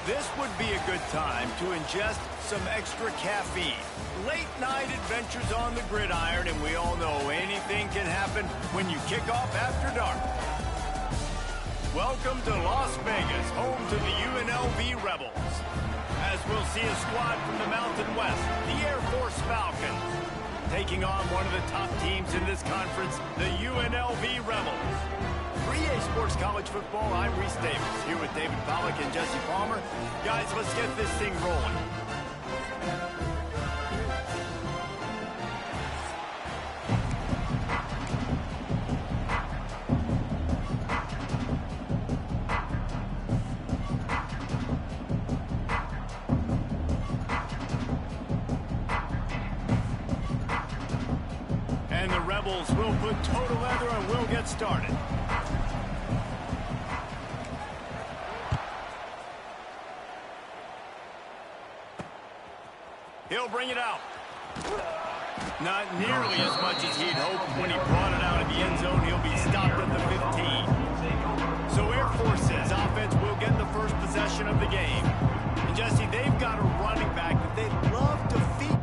This would be a good time to ingest some extra caffeine. Late night adventures on the gridiron, and we all know anything can happen when you kick off after dark. Welcome to Las Vegas, home to the UNLV Rebels. As we'll see a squad from the Mountain West, the Air Force Falcons, taking on one of the top teams in this conference, the UNLV Rebels. For EA Sports College Football, I'm Reese Davis, here with David Pollack and Jesse Palmer. Guys, let's get this thing rolling. And the Rebels will put total leather and we'll get started. He'll bring it out. Not nearly as much as he'd hoped when he brought it out of the end zone. He'll be stopped at the 15. So Air Force's offense will get the first possession of the game. And Jesse, they've got a running back that they'd love to feed.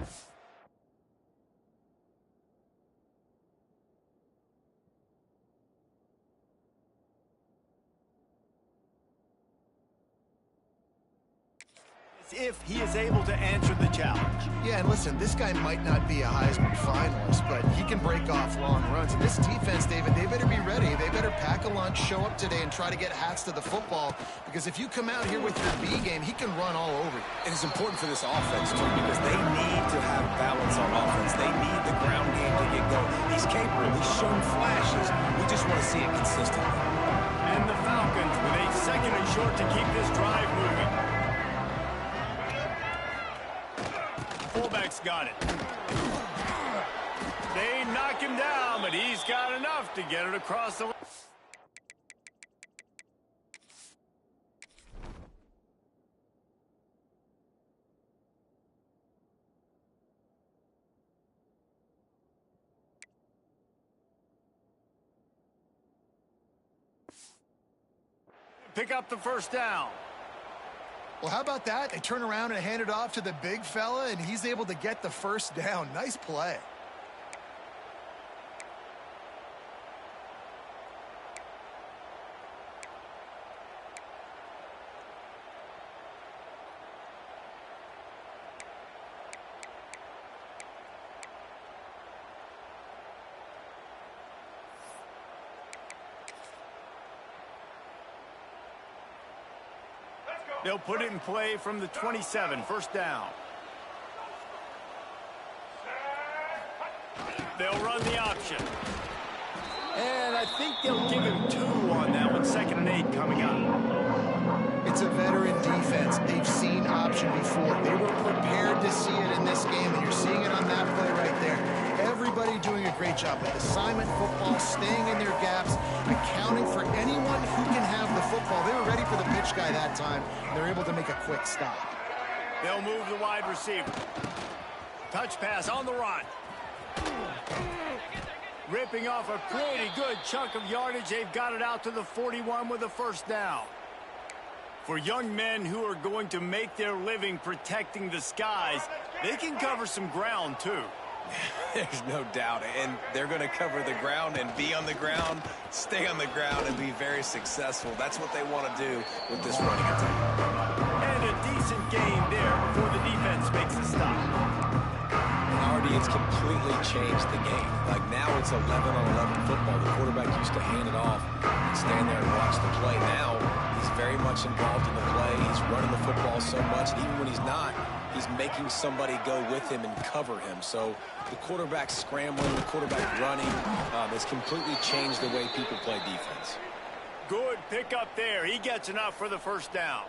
If he is able to answer the challenge. Yeah, and listen, this guy might not be a Heisman finalist, but he can break off long runs. And this defense, David, they better be ready. They better pack a lunch, show up today, and try to get hats to the football. Because if you come out here with your B game, he can run all over you. And it's important for this offense, too, because they need to have balance on offense. They need the ground game to get going. He's capable. He's shown flashes. We just want to see it consistently. And the Falcons with a second and short to keep this drive moving. Fullback's got it. They knock him down, but he's got enough to get it across the... Pick up the first down. Well, how about that? They turn around and hand it off to the big fella, and he's able to get the first down. Nice play. They'll put it in play from the 27, first down. They'll run the option. And I think they'll give him 2 on that one, 2nd and 8 coming up. It's a veteran defense. They've seen option before. They were prepared to see it in this game, and you're seeing it on that play right there. Everybody doing a great job with assignment football, staying in their gaps, accounting for anyone who can have the football. They were ready for the pitch guy that time. They're able to make a quick stop. They'll move the wide receiver. Touch pass on the run. Ripping off a pretty good chunk of yardage. They've got it out to the 41 with a first down. For young men who are going to make their living protecting the skies, they can cover some ground too. There's no doubt, and they're going to cover the ground and be on the ground, stay on the ground, and be very successful. That's what they want to do with this running attack. And a decent gain there before the defense makes a stop. Already, it's completely changed the game. Like now, it's 11-on-11 football. The quarterback used to hand it off and stand there and watch the play. Now, he's very much involved in the play. He's running the football so much, and even when he's not, he's making somebody go with him and cover him. So the quarterback scrambling, the quarterback running, has completely changed the way people play defense. Good pickup there. He gets enough for the first down.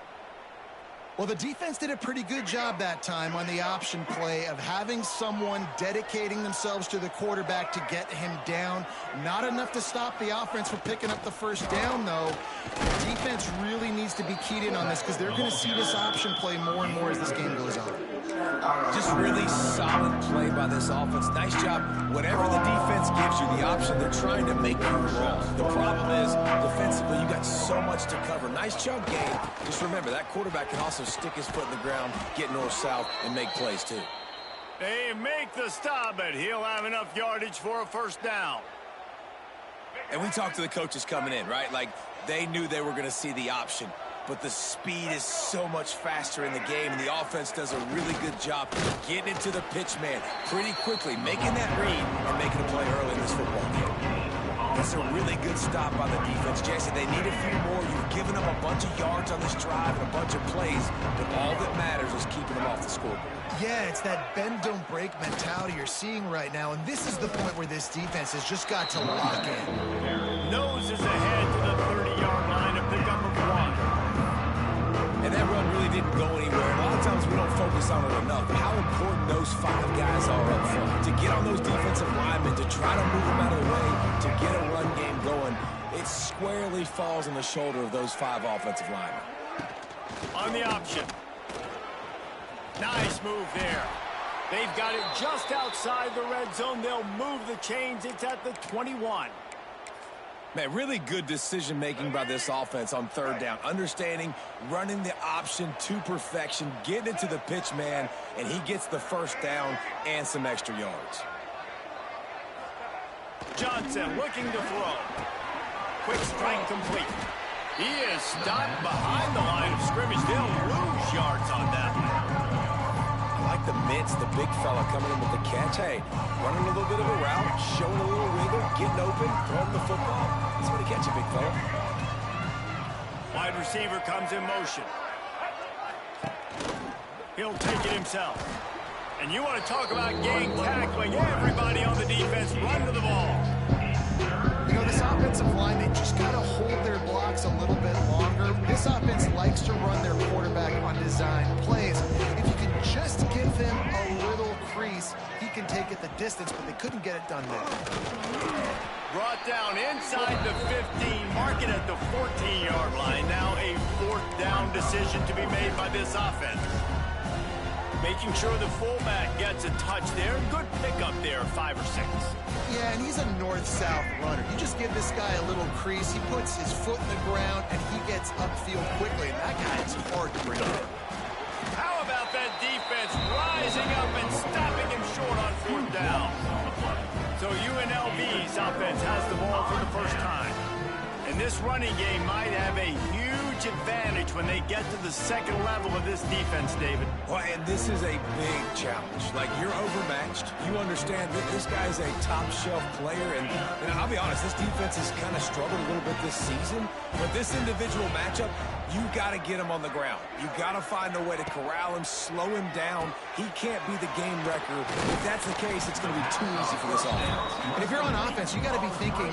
Well, the defense did a pretty good job that time on the option play of having someone dedicating themselves to the quarterback to get him down. Not enough to stop the offense from picking up the first down, though. The defense really needs to be keyed in on this because they're going to see this option play more and more as this game goes on. Just really solid play by this offense. Nice job. Whatever the defense gives you, the option, they're trying to make you wrong. The problem is, defensively, you got so much to cover. Nice chunk game. Just remember, that quarterback can also stick his foot in the ground, get north-south, and make plays, too. They make the stop, but he'll have enough yardage for a first down. And we talked to the coaches coming in, right? Like, they knew they were going to see the option. But the speed is so much faster in the game, and the offense does a really good job getting into the pitch man pretty quickly, making that read and making a play early in this football game. That's a really good stop by the defense. Jason, they need a few more. You've given them a bunch of yards on this drive and a bunch of plays, but all that matters is keeping them off the scoreboard. Yeah, it's that bend, don't break mentality you're seeing right now, and this is the point where this defense has just got to lock in. Noses ahead to the 30-yard line to pick up a 1. And that run really didn't go anywhere. A lot of times we don't focus on it enough. How important those 5 guys are up front. To get on those defensive linemen, to try to move them out of the way, to get a run game going, it squarely falls on the shoulder of those 5 offensive linemen. On the option. Nice move there. They've got it just outside the red zone. They'll move the chains. It's at the 21. Man, really good decision-making by this offense on third down. Understanding, running the option to perfection, getting it to the pitch man, and he gets the first down and some extra yards. Johnson looking to throw. Quick strike complete. He is stopped behind the line of scrimmage. They'll lose yards on that one. I like the mitts, the big fella coming in with the catch. Hey, running a little bit of a route, showing a little wiggle, getting open, throwing the football. That's what he catch you, big fella. Wide receiver comes in motion. He'll take it himself. And you want to talk about gang tackling. Everybody on the defense run to the ball. You know, this offensive line, they just got to hold their blocks a little bit longer. This offense likes to run their quarterback on design plays. If you can just give him a little crease, he can take it the distance, but they couldn't get it done there. Brought down inside the 15, mark it at the 14-yard line. Now a 4th down decision to be made by this offense. Making sure the fullback gets a touch there. Good pickup there, 5 or 6. Yeah, and he's a north-south runner. You just give this guy a little crease, he puts his foot in the ground, and he gets upfield quickly, and that guy is hard to bring in. How about that defense rising up and stopping him short on 4th down? So UNLV's offense has the ball for the first time. And this running game might have a huge advantage when they get to the second level of this defense, David. Well, and this is a big challenge. Like, you're overmatched. You understand that this guy's a top-shelf player. And I'll be honest, this defense has kind of struggled a little bit this season. But this individual matchup, you got to get him on the ground. You got to find a way to corral him, slow him down. He can't be the game wrecker. If that's the case, it's going to be too easy for this offense. And if you're on offense, you got to be thinking,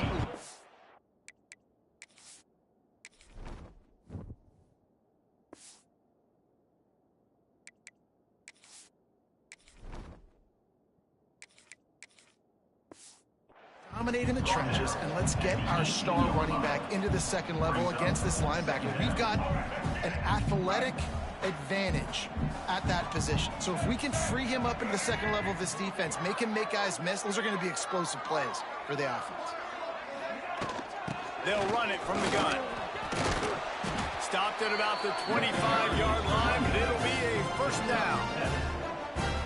dominate in the trenches, and let's get our star running back into the second level against this linebacker. We've got an athletic advantage at that position. So if we can free him up into the second level of this defense, make him make guys miss, those are going to be explosive plays for the offense. They'll run it from the gun. Stopped at about the 25-yard line, but it'll be a first down.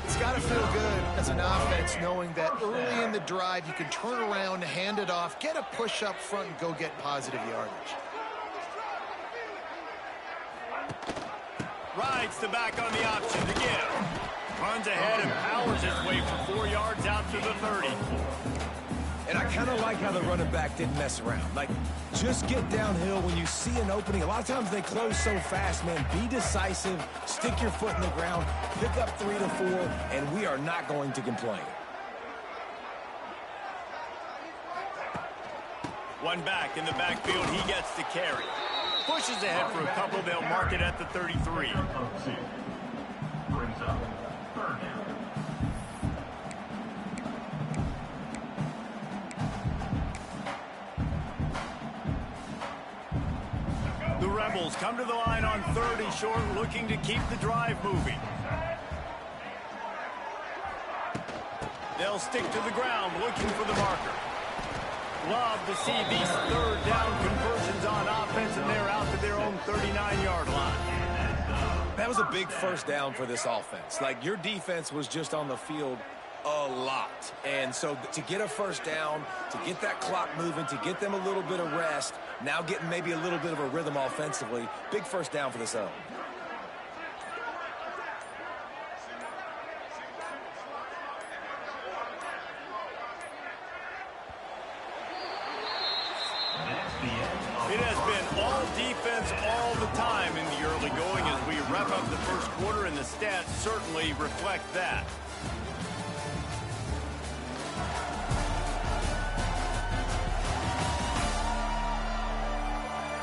It's got to feel good as an offense knowing that early in the drive you can turn around, hand it off, get a push up front, and go get positive yardage. Rides the back on the option to give. Runs ahead and powers his way for 4 yards out to the 30. And I kind of like how the running back didn't mess around. Like, just get downhill when you see an opening. A lot of times they close so fast, man. Be decisive, stick your foot in the ground, pick up 3 to 4, and we are not going to complain. One back in the backfield, he gets the carry. Pushes ahead for a couple, they'll mark it at the 33. The Rebels come to the line on 30 short, looking to keep the drive moving. They'll stick to the ground looking for the marker. Love to see these third down conversions on offense, and they're out to their own 39-yard line. That was a big first down for this offense. Like, your defense was just on the field a lot. And so to get a first down, to get that clock moving, to get them a little bit of rest, now getting maybe a little bit of a rhythm offensively, big first down for this O. It has been all defense all the time in the early going as we wrap up the first quarter, and the stats certainly reflect that.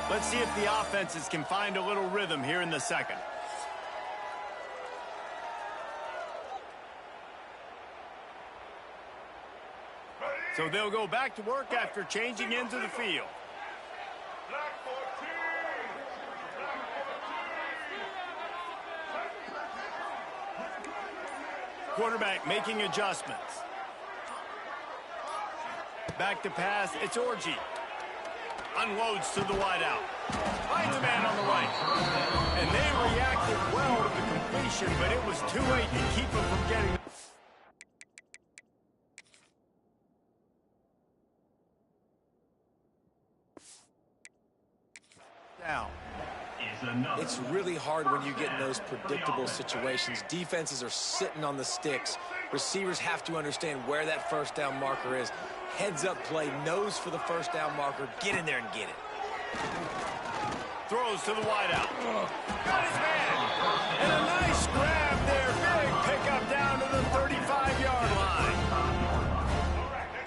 Let's see if the offenses can find a little rhythm here in the second. So they'll go back to work after changing into the field. Quarterback making adjustments. Back to pass, it's Orji. Unloads to the wideout. Finds a man on the right. And they reacted well to the completion, but it was too late to keep him from getting... down. It's really hard when you get in those predictable situations. Defenses are sitting on the sticks. Receivers have to understand where that first down marker is. Heads up play, nose for the first down marker. Get in there and get it. Throws to the wideout. Got his man. And a nice grab there. Big pickup down to the 35-yard line.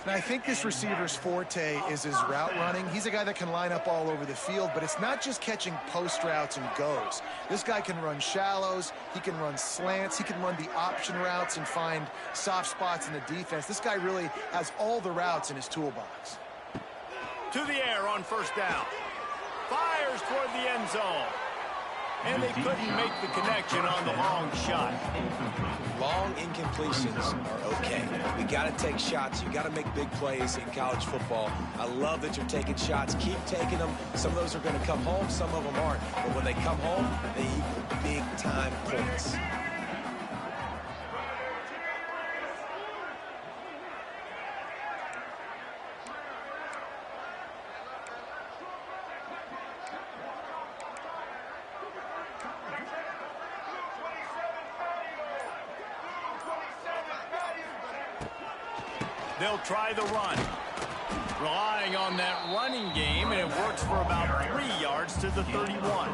And I think this receiver's forte is his route running. He's a guy that can line up all over the field, but it's not just catching post routes and goes. This guy can run shallows, he can run slants, he can run the option routes and find soft spots in the defense. This guy really has all the routes in his toolbox. To the air on first down. Fires toward the end zone. And they couldn't make the connection on the long shot. Long incompletions are okay. We got to take shots. You got to make big plays in college football. I love that you're taking shots. Keep taking them. Some of those are going to come home. Some of them aren't. But when they come home, they equal big-time points. They'll try the run. Relying on that running game, and it works for about 3 yards to the 31.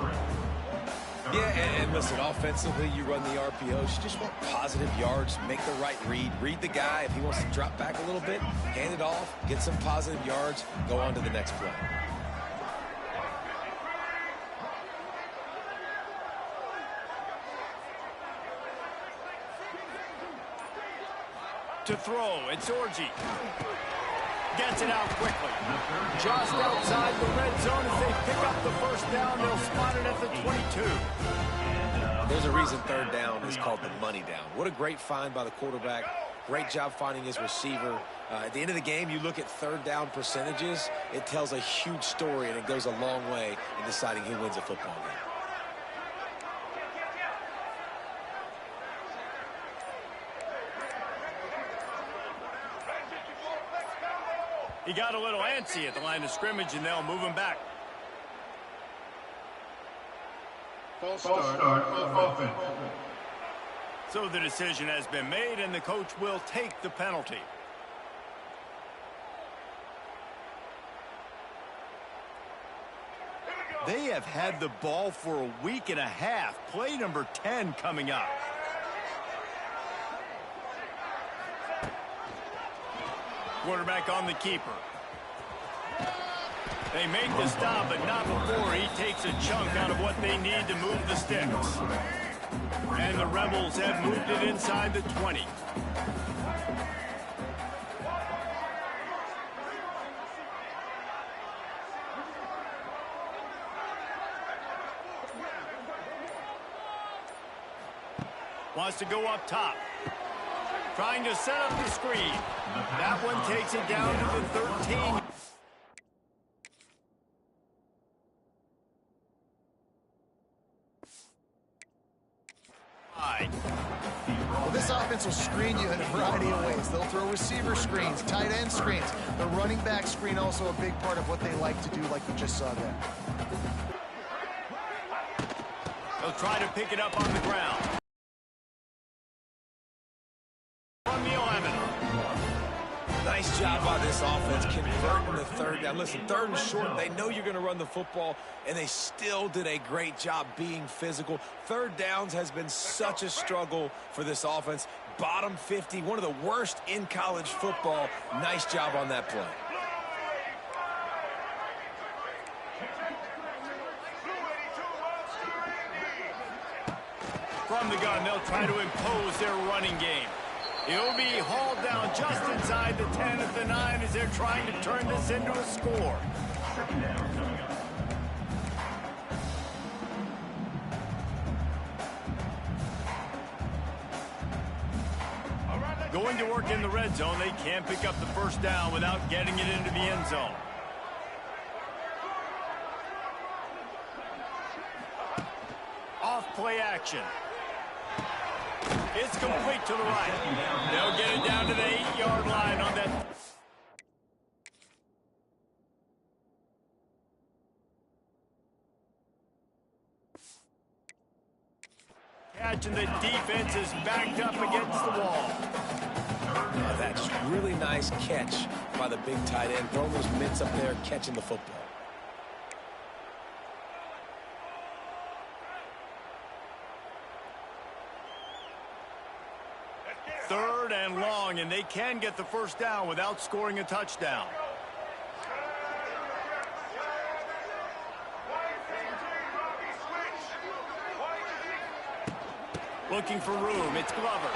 Yeah, and listen, offensively, you run the RPOs. You just want positive yards, make the right read. Read the guy. If he wants to drop back a little bit, hand it off, get some positive yards, go on to the next play. To throw, it's Orji. Gets it out quickly. Just outside the red zone as they pick up the first down. They'll spot it at the 22. There's a reason third down is called the money down. What a great find by the quarterback. Great job finding his receiver. At the end of the game, you look at third down percentages. It tells a huge story, and it goes a long way in deciding who wins a football game. He got a little antsy at the line of scrimmage, and they'll move him back. False start offense. So the decision has been made, and the coach will take the penalty. They have had the ball for a week and a half. Play number 10 coming up. Quarterback on the keeper. They make the stop, but not before he takes a chunk out of what they need to move the sticks. And the Rebels have moved it inside the 20. Wants to go up top. Trying to set up the screen. That one takes it down to the 13. Well, this offense will screen you in a variety of ways. They'll throw receiver screens, tight end screens. The running back screen also a big part of what they like to do, like you just saw there. They'll try to pick it up on the ground. From the 11. Nice job by this offense converting the third down. Listen, third and short, they know you're going to run the football, and they still did a great job being physical. Third downs has been such a struggle for this offense. Bottom 50, one of the worst in college football. Nice job on that play. From the gun, they'll try to impose their running game. He'll be hauled down just inside the 10 at the 9 as they're trying to turn this into a score. Going to work in the red zone, they can't pick up the first down without getting it into the end zone. Off play action. It's complete to the right. They'll get it down to the 8-yard line on that. Catch, and the defense is backed up against the wall. That's really nice catch by the big tight end. Throwing those mitts up there, catching the football. Third and long, and they can get the first down without scoring a touchdown. Looking for room, it's Glover.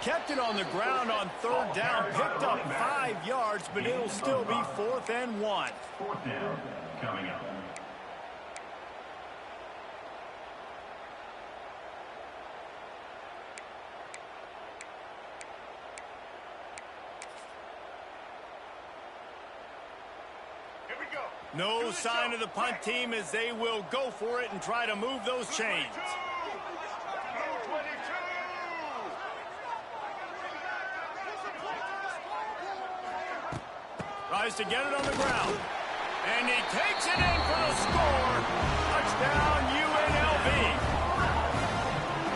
Kept it on the ground on third down, picked up 5 yards, but it'll still be 4th and 1. Fourth down coming up. No sign of the punt team as they will go for it and try to move those chains. Tries to get it on the ground. And he takes it in for the score. Touchdown, UNLV.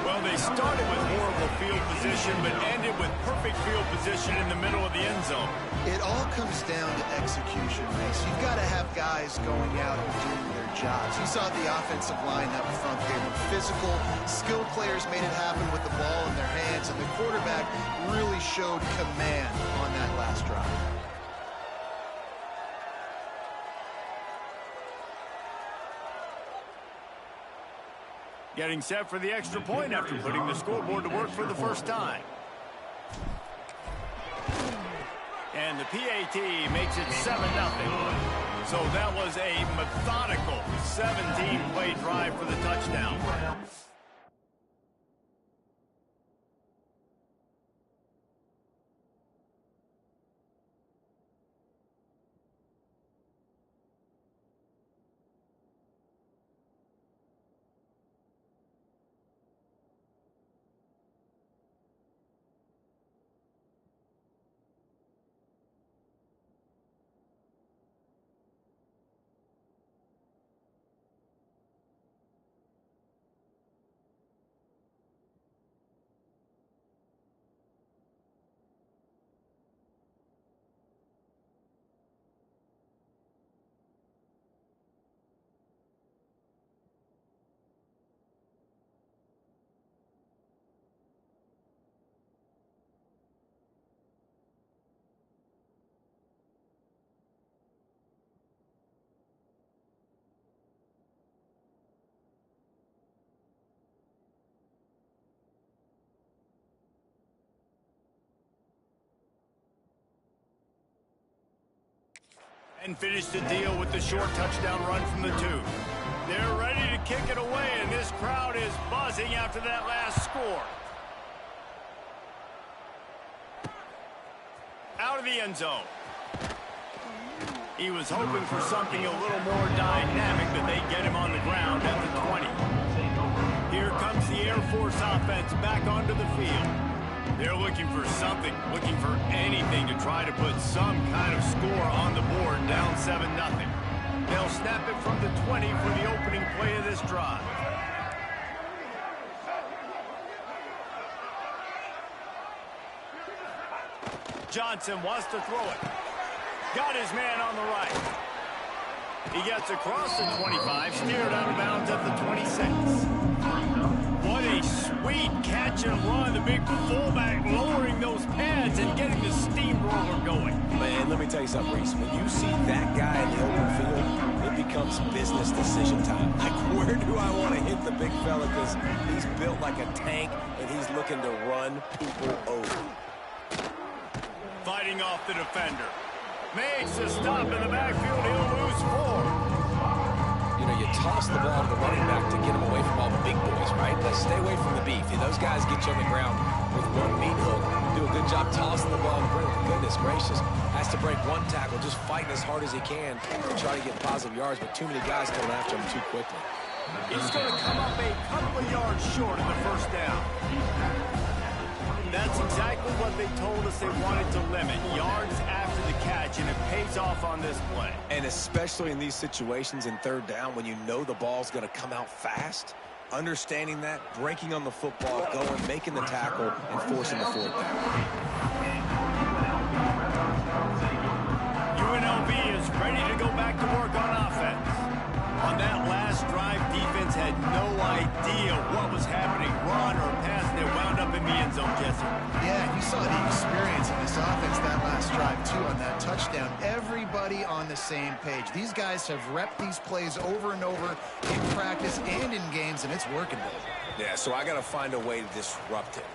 Well, they started with horrible field position, but ended with perfect field position in the middle of the end zone. It all comes down to execution, Mace. You've got to have guys going out and doing their jobs. You saw the offensive line up front. They were physical, skilled players made it happen with the ball in their hands, and the quarterback really showed command on that last drive. Getting set for the extra point after putting the scoreboard to work for the first time. And the PAT makes it 7-0. So that was a methodical 17-play drive for the touchdown. And finish the deal with the short touchdown run from the 2. They're ready to kick it away, and this crowd is buzzing after that last score. the end zone. He was hoping for something a little more dynamic, but they get him on the ground at the 20. Here comes the Air Force offense back onto the field. They're looking for something, looking for anything to try to put some kind of score on the board, down 7-0. They'll snap it from the 20 for the opening play of this drive. Johnson wants to throw it. Got his man on the right. He gets across the 25, steered out of bounds at the 26. What a sweet catch and run. The big fullback lowering those pads and getting the steamroller going. Man, let me tell you something, Reese. When you see that guy in the open field, it becomes business decision time. Like, where do I want to hit the big fella? Because he's built like a tank, and he's looking to run people over. Fighting off the defender. Makes a stop in the backfield. He'll lose 4. You know, you toss the ball to the running back to get him away from all the big boys, right? Let's stay away from the beef. Those guys get you on the ground with one meat hook. Do a good job tossing the ball. Goodness gracious. Has to break one tackle, just fighting as hard as he can to try to get positive yards, but too many guys coming after him too quickly. He's going to come up a couple of yards short of the first down. That's exactly what they told us they wanted to limit. Yards after the catch, and it pays off on this play. And especially in these situations in third down when you know the ball's going to come out fast, understanding that, breaking on the football, going, making the tackle, and forcing the fourth down. UNLV is ready to go back to work on offense. On that last drive, defense had no idea what was happening, run or pass, and it wound up in the end zone, Jesse. Yeah, you saw the experience in this offense that last drive, too, on that touchdown. Everybody on the same page. These guys have repped these plays over and over in practice and in games, and it's working, baby. Yeah, so I got to find a way to disrupt it.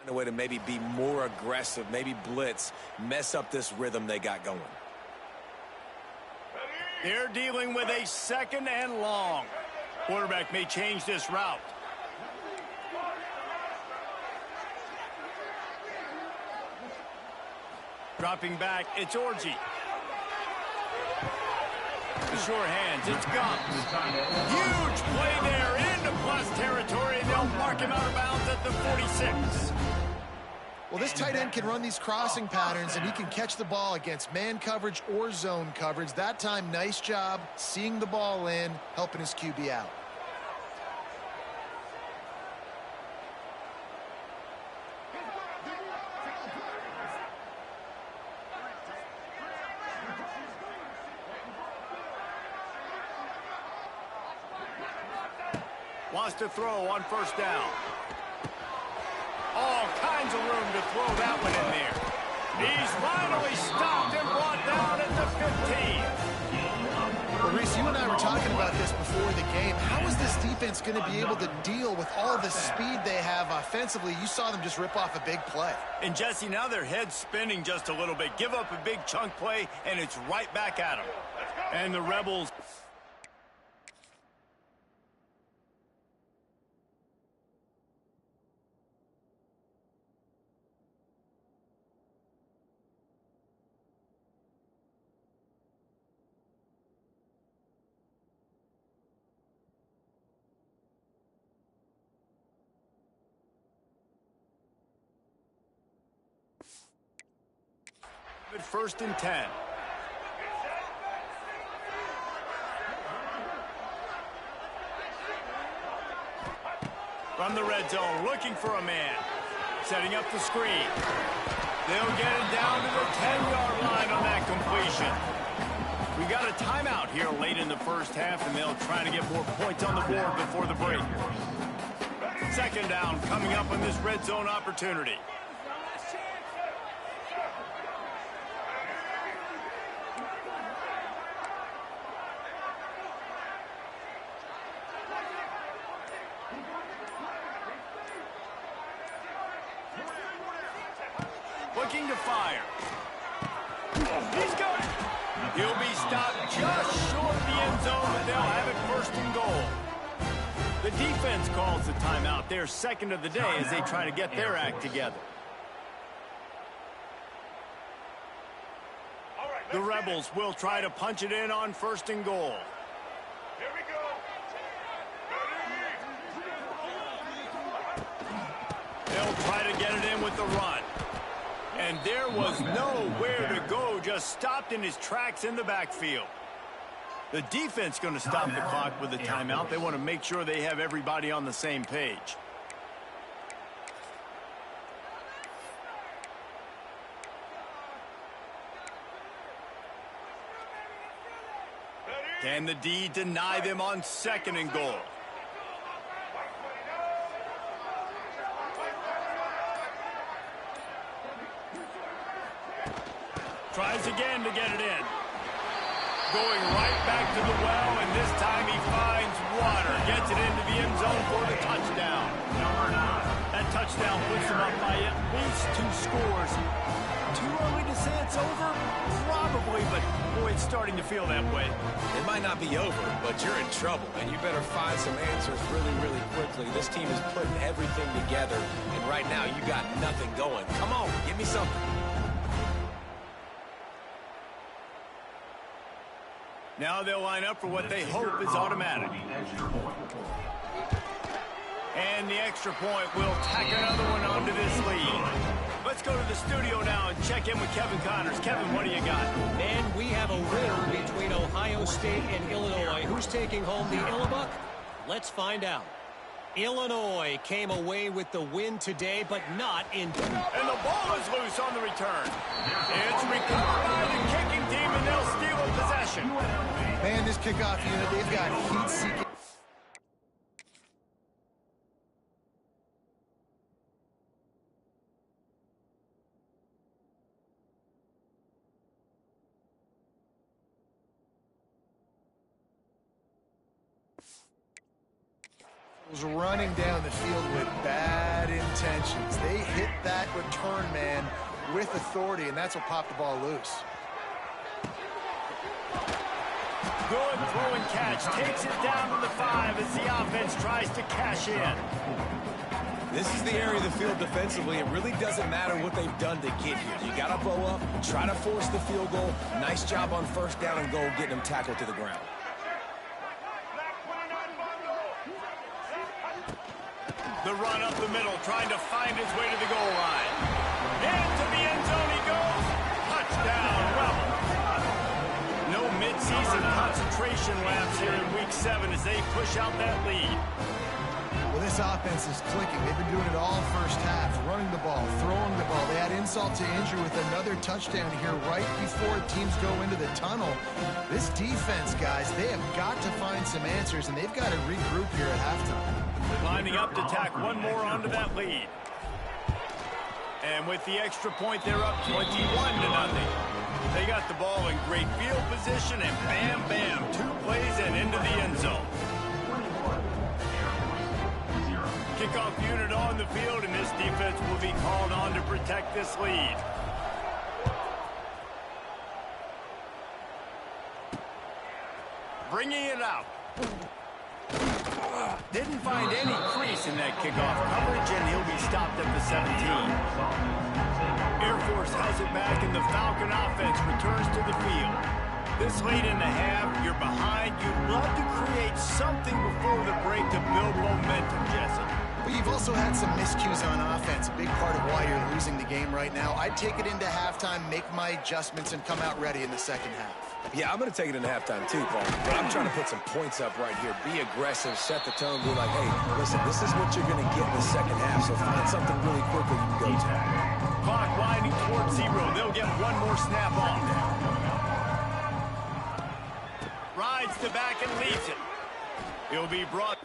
A way to maybe be more aggressive, maybe blitz, mess up this rhythm they got going. They're dealing with a 2nd and long. Quarterback may change this route. Dropping back, it's Orji. The sure hands, it's Gumps. Huge play there into plus territory, and they'll mark him out of bounds at the 46. Well, this tight end can run these crossing patterns, and he can catch the ball against man coverage or zone coverage. That time, nice job seeing the ball in, helping his QB out. Wants to throw on first down. All kinds of room to throw that one in there. He's finally stopped and brought down at the 15. Well, Reese, you and I were talking about this before the game. How is this defense going to be able to deal with all the speed they have offensively? You saw them just rip off a big play. And, Jesse, now their head's spinning just a little bit. Give up a big chunk play, and it's right back at them. And the Rebels... at 1st and 10. From the red zone, looking for a man. Setting up the screen. They'll get it down to the 10-yard line on that completion. We got a timeout here late in the first half, and they'll try to get more points on the board before the break. 2nd down coming up on this red zone opportunity. Looking to fire. He's got it. He'll be stopped just short of the end zone, but they'll have it 1st and goal. The defense calls the timeout. Their second of the day as they try to get their act together. The Rebels will try to punch it in on 1st and goal. Here we go. They'll try to get it in with the run. And there was nowhere to go, just stopped in his tracks in the backfield. The defense going to stop the clock with a timeout. They want to make sure they have everybody on the same page. Can the D deny them on 2nd and goal? Tries again to get it in. Going right back to the well, and this time he finds water. Gets it into the end zone for the touchdown. That touchdown puts him up by at least 2 scores. Too early to say it's over? Probably, but boy, it's starting to feel that way. It might not be over, but you're in trouble, and you better find some answers really, really quickly. This team is putting everything together, and right now you got nothing going. Come on, give me something. Now they'll line up for what they hope is automatic. And the extra point will tack another one onto this lead. Let's go to the studio now and check in with Kevin Connors. Kevin, what do you got? Man, we have a winner between Ohio State and Illinois. Who's taking home the Illibuck? Let's find out. Illinois came away with the win today, but not in... And the ball is loose on the return. It's recovered by the kicking team, and they'll steal a possession. Man, this kickoff unit, they've got heat-seeking. Running down the field with bad intentions. They hit that return man with authority, and that's what popped the ball loose. Good throwing catch. Takes it down to the 5 as the offense tries to cash in. This is the area of the field defensively. It really doesn't matter what they've done to get here. You got to bow up, try to force the field goal. Nice job on 1st down and goal, getting them tackled to the ground. The run up the middle, trying to find his way to the goal line. Into the end zone he goes. Touchdown, Rebels. No midseason concentration laps here in Week 7 as they push out that lead. Well, this offense is clicking. They've been doing it all 1st half, running the ball, throwing the ball. They had insult to injury with another touchdown here right before teams go into the tunnel. This defense, guys, they have got to find some answers, and they've got to regroup here at halftime. Lining up to tack one more onto that lead. And with the extra point, they're up 21-0. They got the ball in great field position, and bam, bam, 2 plays and into the end zone. Kickoff unit on the field, and this defense will be called on to protect this lead. Bringing it out. Didn't find any crease in that kickoff coverage, and he'll be stopped at the 17. Air Force has it back, and the Falcon offense returns to the field. This late in the half, you're behind. You'd love to create something before the break to build momentum, Jesse. But you've also had some miscues on offense, a big part of why you're losing the game right now. I'd take it into halftime, make my adjustments, and come out ready in the 2nd half. Yeah, I'm going to take it into halftime too, Paul. But I'm trying to put some points up right here. Be aggressive, set the tone, be like, hey, listen, this is what you're going to get in the 2nd half, so find something really quickly you can go to. Clock winding towards 0. They'll get one more snap off. Rides to back and leaves it. He'll be brought...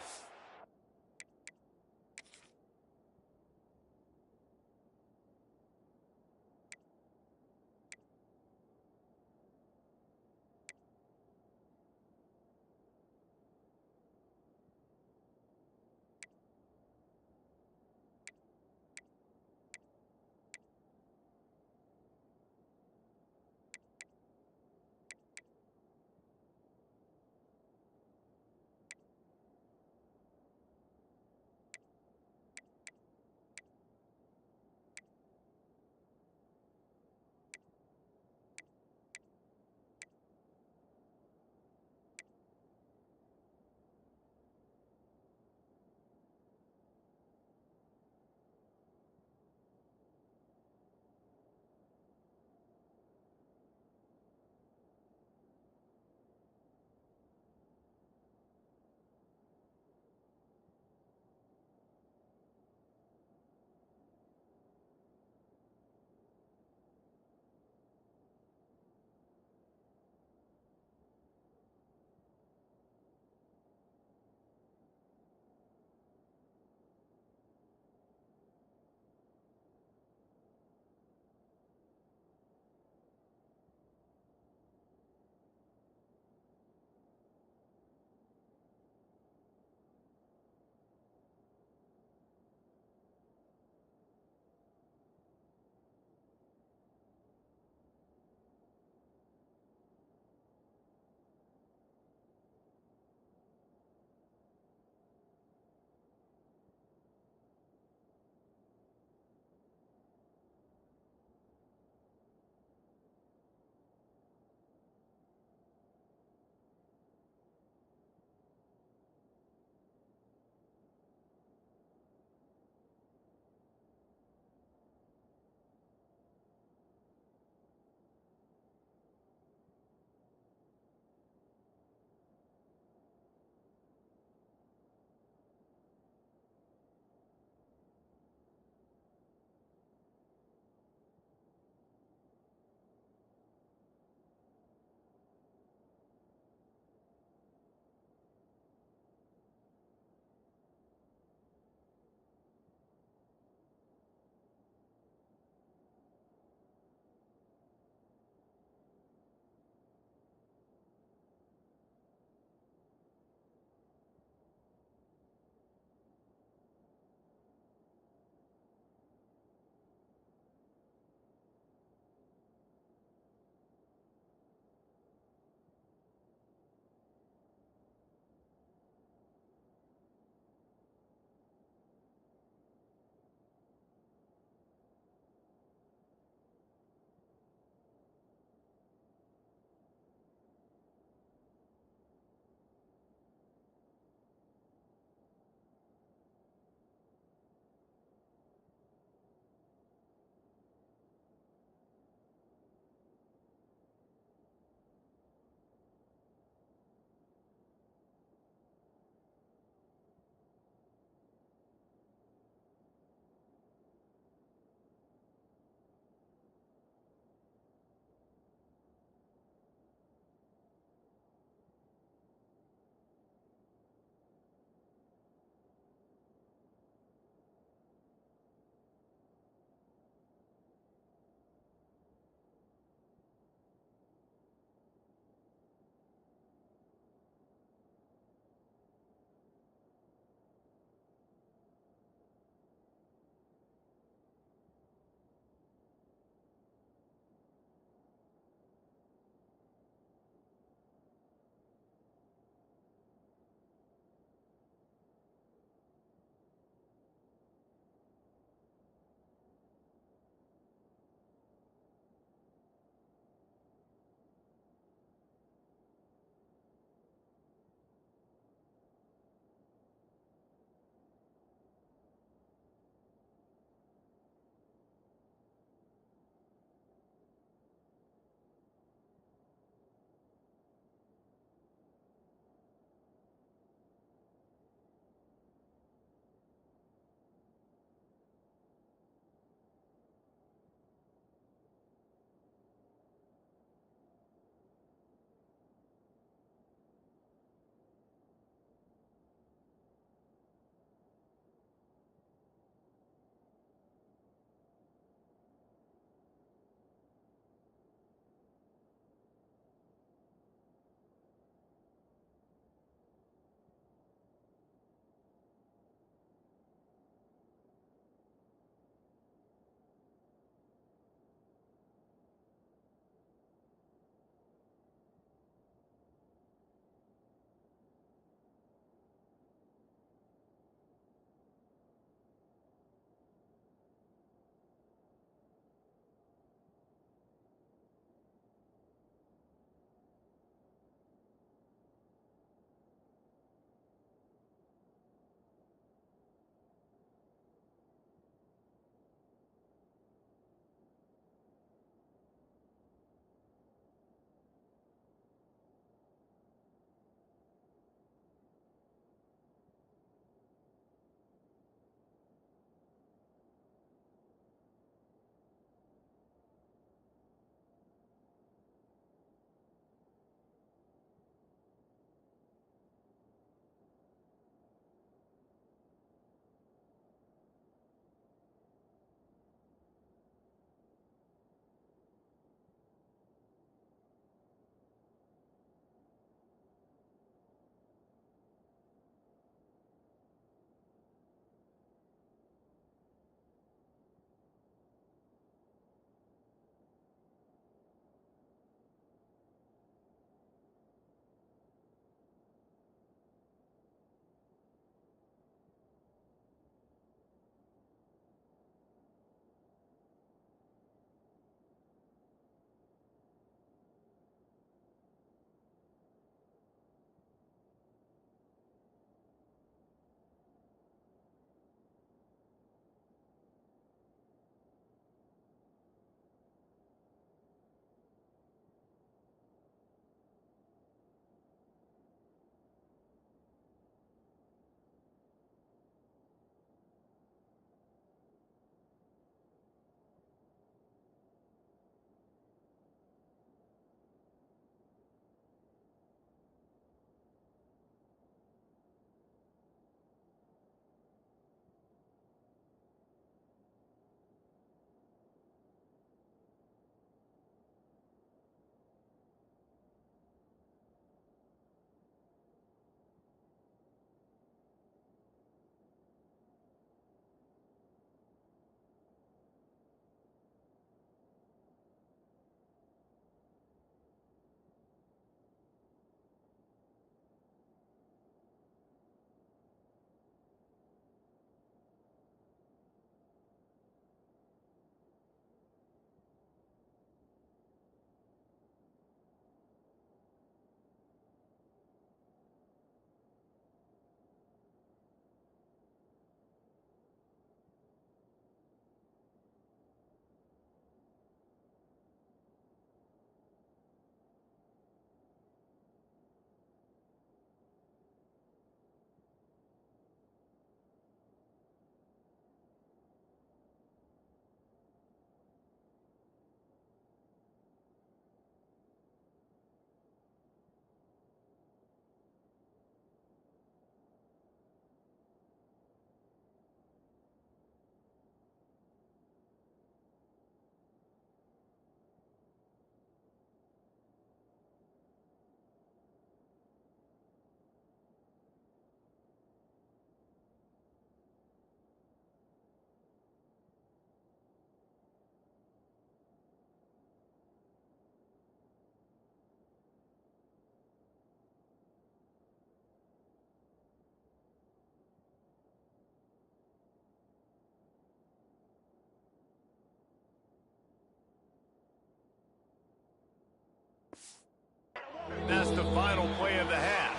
play of the half.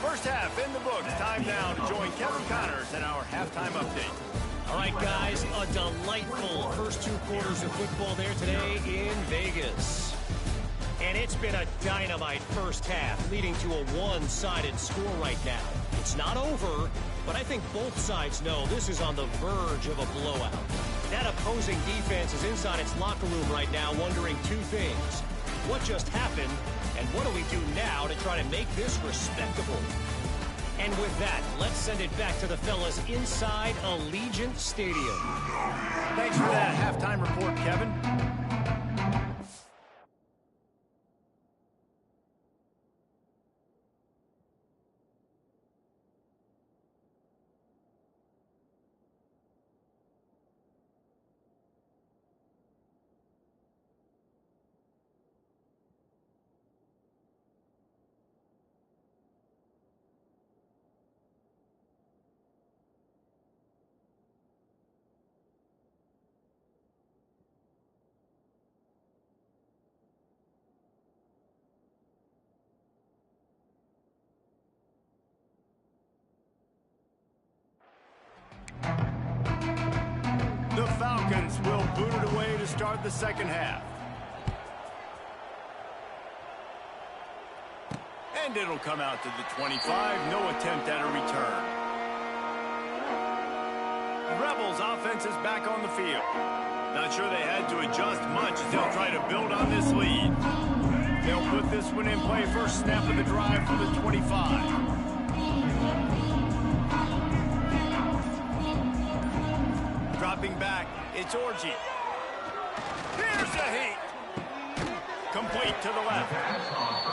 First half in the books. Time now to join Kevin Connors in our halftime update. All right, guys, a delightful first 2 quarters of football there today in Vegas. And it's been a dynamite first half, leading to a one-sided score right now. It's not over, but I think both sides know this is on the verge of a blowout. That opposing defense is inside its locker room right now wondering 2 things. What just happened, and what do we do now to try to make this respectable? And with that, let's send it back to the fellas inside Allegiant Stadium. Thanks for that halftime report, Kevin. The Falcons will boot it away to start the second half. And it'll come out to the 25. No attempt at a return. Rebels offense is back on the field. Not sure they had to adjust much as they'll try to build on this lead. They'll put this one in play first snap of the drive for the 25. Dropping back, it's Orji. Here's the heat. Complete to the left.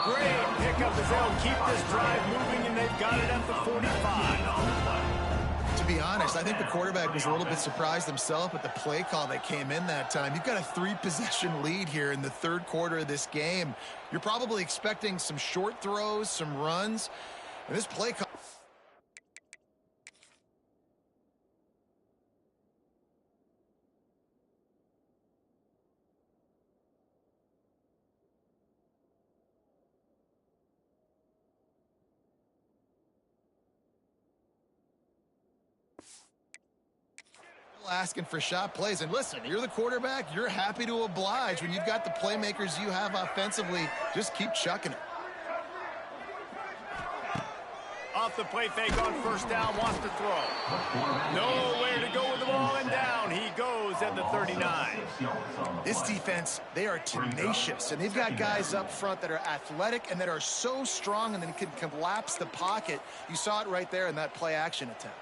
Great pickup as they'll keep this drive moving, and they've got it at the 45. To be honest, I think the quarterback was a little bit surprised himself at the play call that came in that time. You've got a 3-possession lead here in the third quarter of this game. You're probably expecting some short throws, some runs, and this play call... asking for shot plays. And listen, you're the quarterback. You're happy to oblige when you've got the playmakers you have offensively. Just keep chucking it. Off the play fake on first down, wants to throw. Nowhere to go with the ball, and down he goes at the 39. This defense, they are tenacious, and they've got guys up front that are athletic and that are so strong and then can collapse the pocket. You saw it right there in that play action attempt.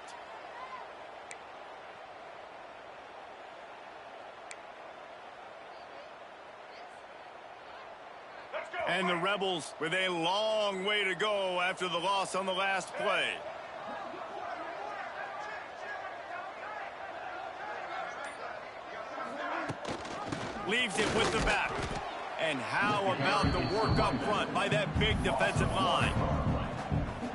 And the Rebels with a long way to go after the loss on the last play. Leaves it with the back. And how about the work up front by that big defensive line?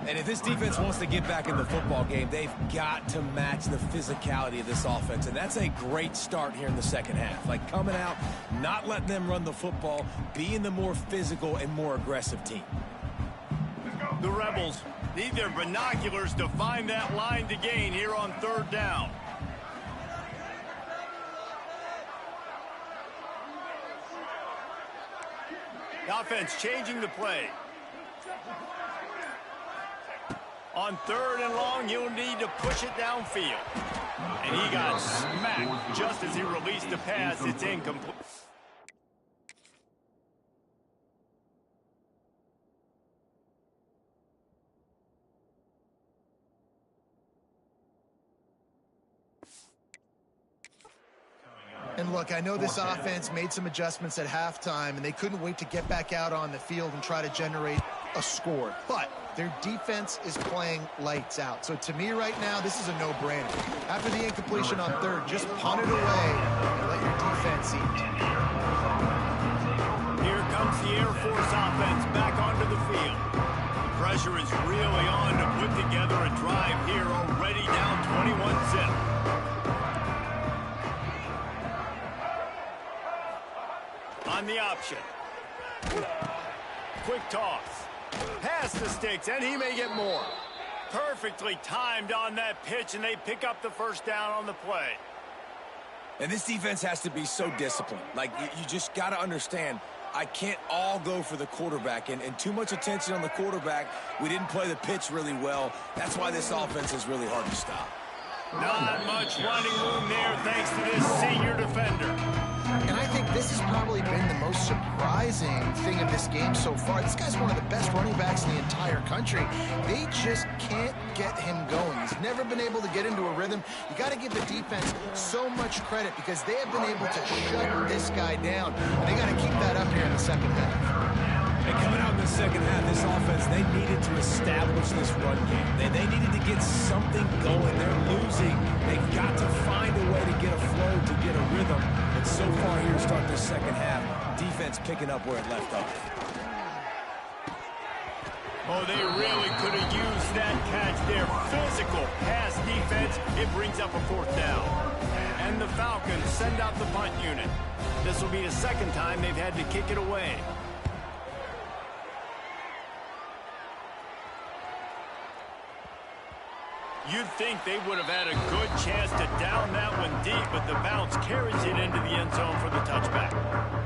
And if this defense wants to get back in the football game, they've got to match the physicality of this offense. And that's a great start here in the second half. Like coming out, not letting them run the football, being the more physical and more aggressive team. The Rebels need their binoculars to find that line to gain here on third down. The offense changing the play. On third and long, you'll need to push it downfield. And he got smacked just as he released the pass. It's incomplete. And look, I know this offense made some adjustments at halftime, and they couldn't wait to get back out on the field and try to generate a score. But their defense is playing lights out. So to me right now, this is a no-brainer. After the incompletion on third, just punt it away and let your defense eat. Here comes the Air Force offense back onto the field. The pressure is really on to put together a drive here, already down 21-zip. On the option. Quick toss. Past the sticks, and he may get more. Perfectly timed on that pitch, and they pick up the first down on the play. And this defense has to be so disciplined. Like, you just got to understand, I can't all go for the quarterback, and too much attention on the quarterback. We didn't play the pitch really well. That's why this offense is really hard to stop. Not much running room there thanks to this senior defender. And I think this has probably been the most surprising thing of this game so far. This guy's one of the best running backs in the entire country. They just can't get him going. He's never been able to get into a rhythm. You got to give the defense so much credit because they have been able to shut this guy down. And they got to keep that up here in the second half. And coming out in the second half, this offense, they needed to establish this run game. They needed to get something going. They're losing. They've got to find a way to get a flow, to get a rhythm. And so far here to start the second half, defense picking up where it left off. Oh, they really could have used that catch there. Physical pass defense. It brings up a fourth down. And the Falcons send out the punt unit. This will be the second time they've had to kick it away. You'd think they would have had a good chance to down that one deep, but the bounce carries it into the end zone for the touchback.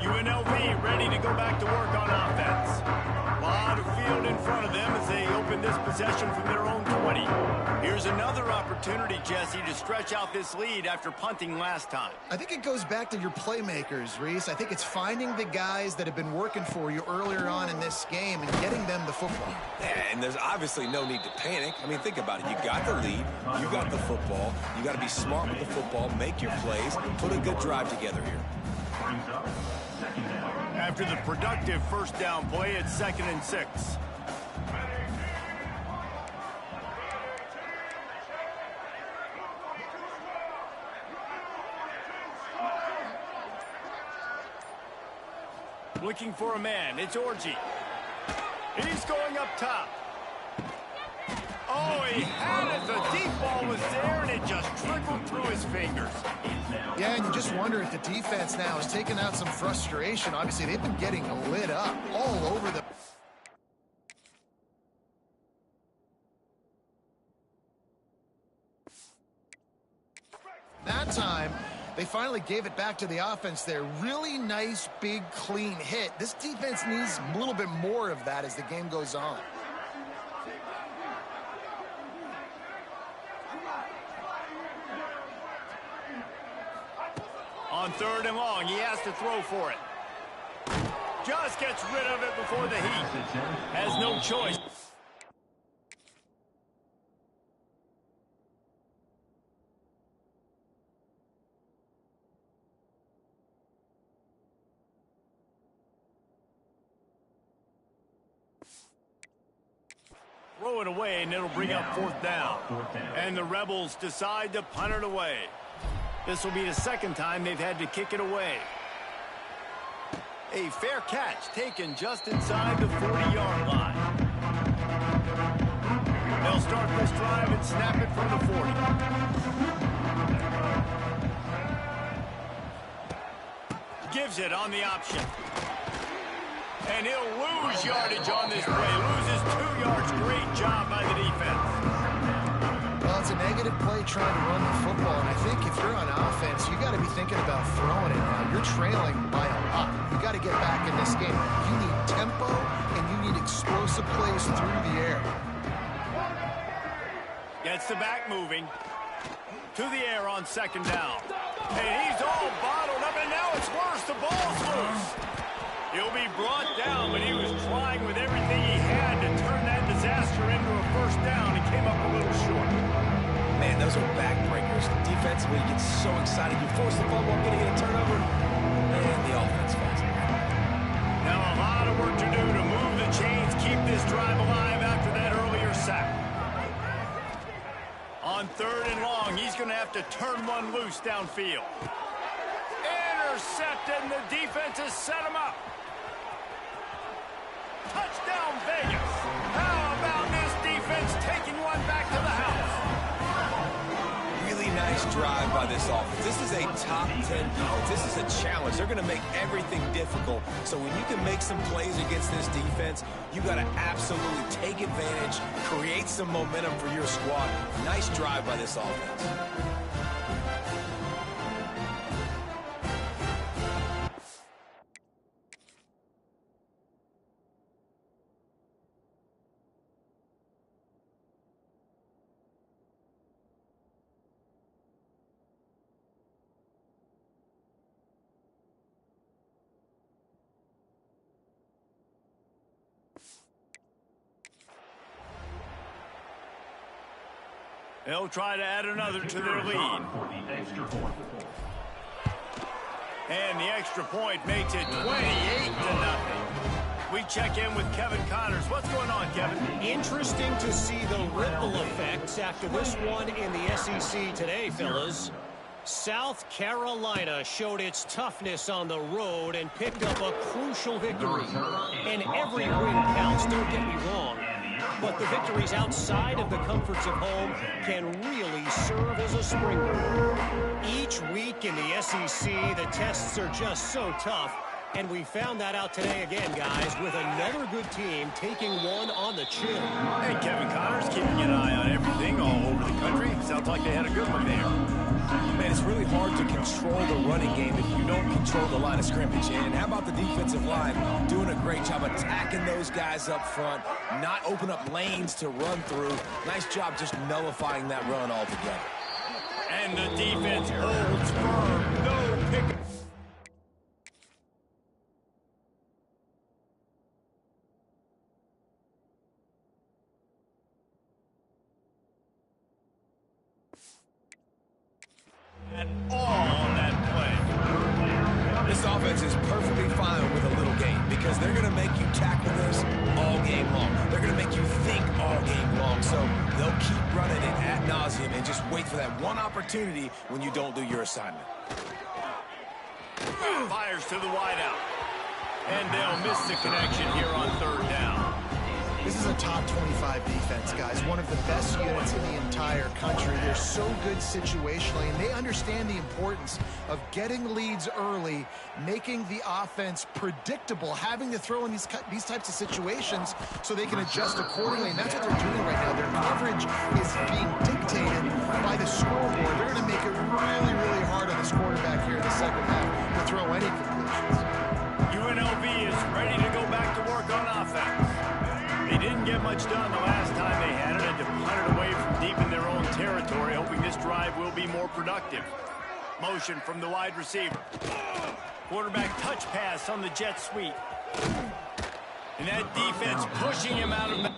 UNLV ready to go back to work on offense. A lot of field in front of them as they open this possession from their own 20. Here's another opportunity, Jesse, to stretch out this lead after punting last time. I think it goes back to your playmakers, Reese. I think it's finding the guys that have been working for you earlier on in this game and getting them the football. Yeah, and there's obviously no need to panic. I mean, think about it. You got the lead. You got the football. You got to be smart with the football, make your plays, put a good drive together here. After the productive first down play, it's 2nd and 6. Looking for a man. It's Orji. He's going up top. Oh, he had it. The deep ball was there, and it just trickled through his fingers. Yeah, and you just wonder if the defense now is taking out some frustration. Obviously, they've been getting lit up all over the... That time, they finally gave it back to the offense there. Really nice, big, clean hit. This defense needs a little bit more of that as the game goes on. On 3rd and long, he has to throw for it. Just gets rid of it before the heat. Has no choice. Throw it away, and it'll bring up 4th down. And the Rebels decide to punt it away. This will be the second time they've had to kick it away. A fair catch taken just inside the 40-yard line. They'll start this drive and snap it from the 40. Gives it on the option. And he'll lose yardage on this play. Loses 2 yards. Great job by the defense. Well, it's a negative play trying to run the football, and I think if you're on offense, you got to be thinking about throwing it now. You're trailing by a lot. You got to get back in this game. You need tempo, and you need explosive plays through the air. Gets the back moving. To the air on 2nd down. And he's all bottled up, and now it's worse. The ball's loose. He'll be brought down, but he was trying with everything he had to turn that disaster into a first down and came up a little short. Man, those are backbreakers. Defensively, you get so excited. You force the fumble, going to get a turnover, and the offense falls apart. Now a lot of work to do to move the chains, keep this drive alive after that earlier sack. On 3rd and long, he's going to have to turn one loose downfield. Intercepted, and the defense has set him up. Touchdown, Vegas. How about this defense taking one back to the house? Really nice Nice drive by this offense. This is a top 10 defense. This is a challenge. They're going to make everything difficult. So when you can make some plays against this defense, you got to absolutely take advantage, create some momentum for your squad. Nice drive by this offense. They'll try to add another to their lead. And the extra point makes it 28-0. We check in with Kevin Connors. What's going on, Kevin? Interesting to see the ripple effects after this one in the SEC today, fellas. South Carolina showed its toughness on the road and picked up a crucial victory. And every win counts, don't get me wrong. But the victories outside of the comforts of home can really serve as a springboard. Each week in the SEC, the tests are just so tough. And we found that out today again, guys, with another good team taking one on the chin. Hey, Kevin Connors, keeping an eye on everything all over the country. Sounds like they had a good one there. Man, it's really hard to control the running game if you don't control the line of scrimmage. And how about the defensive line doing a great job attacking those guys up front, not open up lanes to run through. Nice job just nullifying that run altogether. And the defense holds firm. No pick. At all on that play. This offense is perfectly fine with a little game because they're going to make you tackle this all game long. They're going to make you think all game long. So they'll keep running it ad nauseum and just wait for that one opportunity when you don't do your assignment. Fires to the wideout. And they'll miss the connection here on third down. This is a top 25 defense, guys. One of the best units in the entire country. They're so good situationally, and they understand the importance of getting leads early, making the offense predictable, having to throw in these types of situations so they can adjust accordingly. And that's what they're doing right now. Their coverage is being dictated by the scoreboard. They're going to make it really, really hard on this quarterback here in the second half to throw any completions. UNLV is ready to go back to work on offense. They didn't get much done the last time they had it, and to punt it away from deep in their own territory, hoping this drive will be more productive. Motion from the wide receiver. Quarterback touch pass on the jet sweep. And that defense pushing him out of...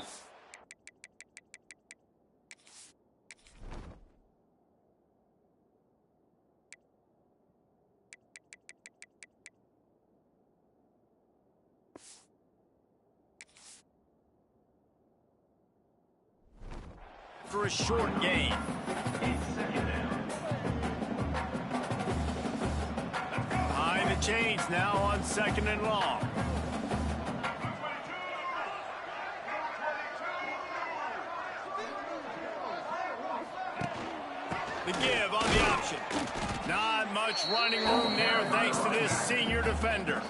for a short gain. Behind the chains now on 2nd and long. The give on the option. Not much running room there thanks to this senior defender.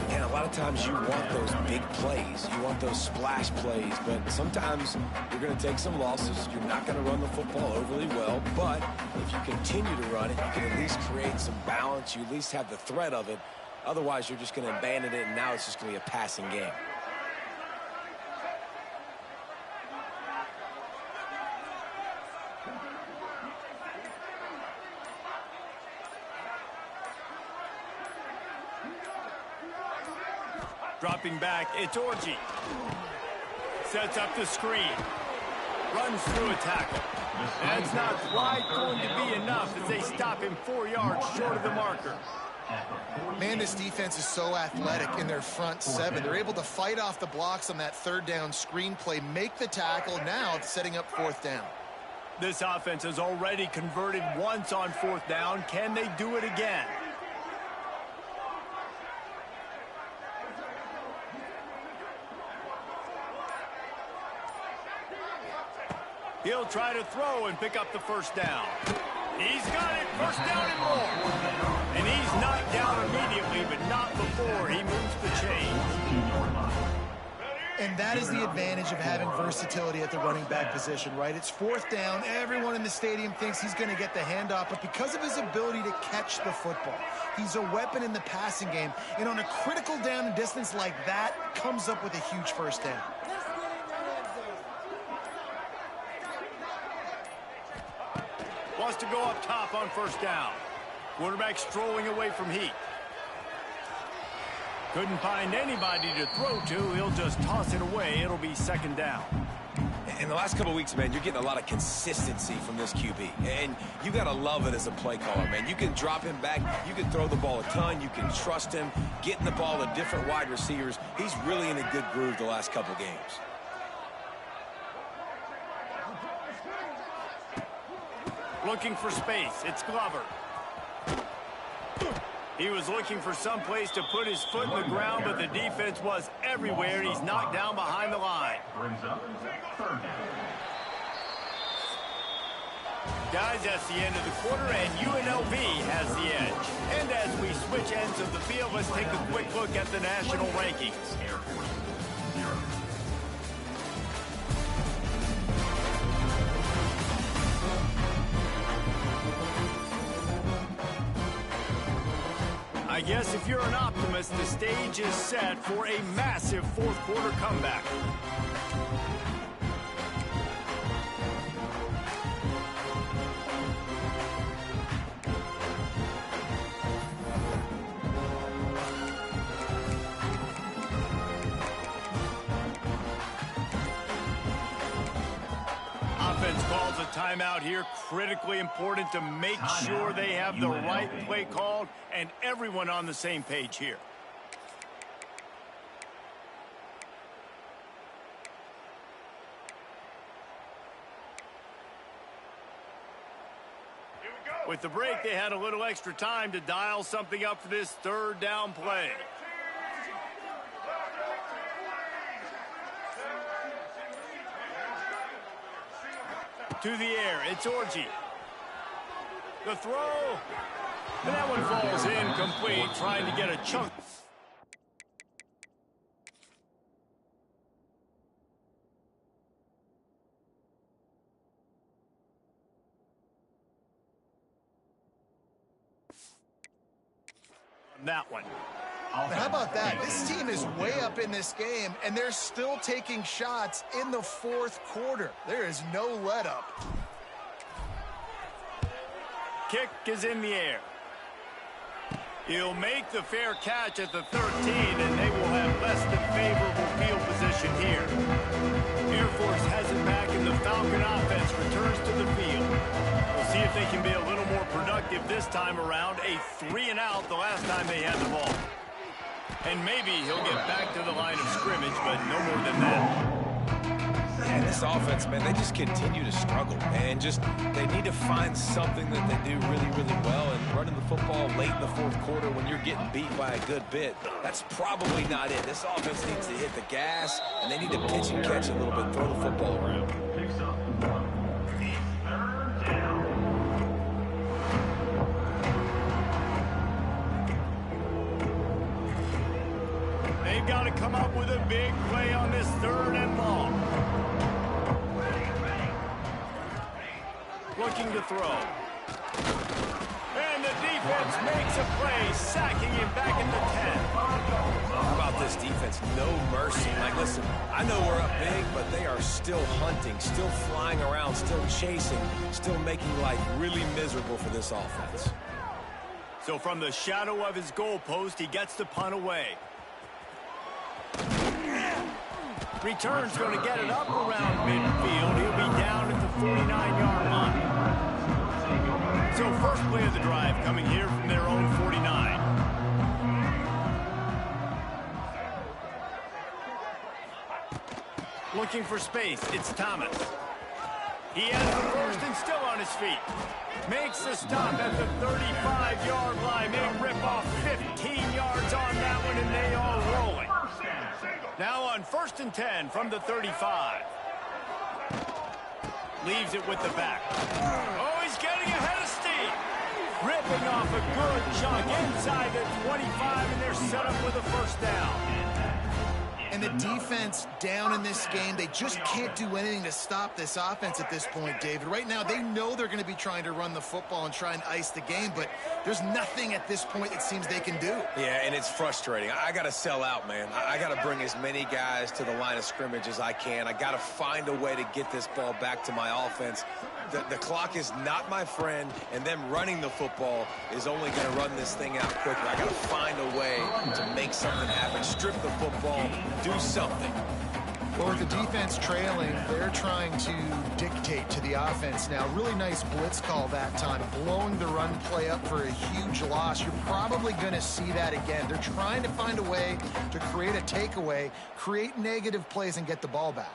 And a lot of times you want those big plays. You want those splash plays. But sometimes you're going to take some losses. You're not going to run the football overly well. But if you continue to run it, you can at least create some balance. You at least have the threat of it. Otherwise, you're just going to abandon it, and now it's just going to be a passing game. Dropping back, it's Orji. Sets up the screen. Runs through a tackle. That's not quite going to be enough as they stop him 4 yards short of the marker. Man, this defense is so athletic in their front seven. They're able to fight off the blocks on that third down screen play, make the tackle, now setting up 4th down. This offense has already converted once on 4th down. Can they do it again? He'll try to throw and pick up the 1st down. He's got it. First down and more. And he's knocked down immediately, but not before he moves the chains. And that is the advantage of having versatility at the running back position, right? It's fourth down. Everyone in the stadium thinks he's going to get the handoff, but because of his ability to catch the football, he's a weapon in the passing game. And on a critical down and distance like that, comes up with a huge first down. Wants to go up top on first down. Quarterback strolling away from heat. Couldn't find anybody to throw to. He'll just toss it away. It'll be second down. In the last couple of weeks, man, you're getting a lot of consistency from this QB. And you got to love it as a play caller, man. You can drop him back. You can throw the ball a ton. You can trust him. Getting the ball to different wide receivers. He's really in a good groove the last couple of games. Looking for space. It's Glover. He was looking for some place to put his foot in the ground, but the defense was everywhere. He's knocked down behind the line. Brings up third down. Guys, that's the end of the quarter, and UNLV has the edge. And as we switch ends of the field, let's take a quick look at the national rankings. Air Force 0. I guess if you're an optimist, the stage is set for a massive fourth quarter comeback. Offense calls a timeout here. Critically important to make sure they have the right play called and everyone on the same page here. With the break, they had a little extra time to dial something up for this third down play. To the air, it's Orji. The throw. And that one falls incomplete, trying to get a chunk. That one. But how about that? This team is way up in this game, and they're still taking shots in the fourth quarter. There is no let-up. Kick is in the air. He'll make the fair catch at the 13, and they will have less than favorable field position here. Air Force has it back, and the Falcon offense returns to the field. We'll see if they can be a little more productive this time around. A 3-and-out the last time they had the ball. And maybe he'll get back to the line of scrimmage, but no more than that. And this offense, man, they just continue to struggle. And they need to find something that they do really, really well. And running the football late in the fourth quarter when you're getting beat by a good bit, that's probably not it. This offense needs to hit the gas, and they need to pitch and catch a little bit, throw the football around. Picks up 1. Third down. They've got to come up with a big play on this third and long. Looking to throw. And the defense makes a play, sacking him back in the 10. How about this defense? No mercy. Like, listen, I know we're up big, but they are still hunting, still flying around, still chasing, still making life really miserable for this offense. So from the shadow of his goalpost, he gets the punt away. Return's going to get it up around midfield. He'll be down at the 49-yard line. So first play of the drive coming here from their own 49. Looking for space, it's Thomas. He has the first and still on his feet. Makes the stop at the 35-yard line. They rip off 15 yards on that one, and they are rolling. Now on 1st and 10 from the 35. Leaves it with the back. Oh, he's getting ahead of steam. Ripping off a good chunk inside the 25, and they're set up with a first down. And the defense down in this game, they just can't do anything to stop this offense at this point, David. Right now, they know they're going to be trying to run the football and try and ice the game, but there's nothing at this point it seems they can do. Yeah, and it's frustrating. I got to sell out, man. I got to bring as many guys to the line of scrimmage as I can. I got to find a way to get this ball back to my offense. The clock is not my friend, and them running the football is only going to run this thing out quicker. I got to find a way to make something happen, strip the football, do something. Well, with the defense trailing, they're trying to dictate to the offense now. Really nice blitz call that time, blowing the run play up for a huge loss. You're probably going to see that again. They're trying to find a way to create a takeaway, create negative plays, and get the ball back.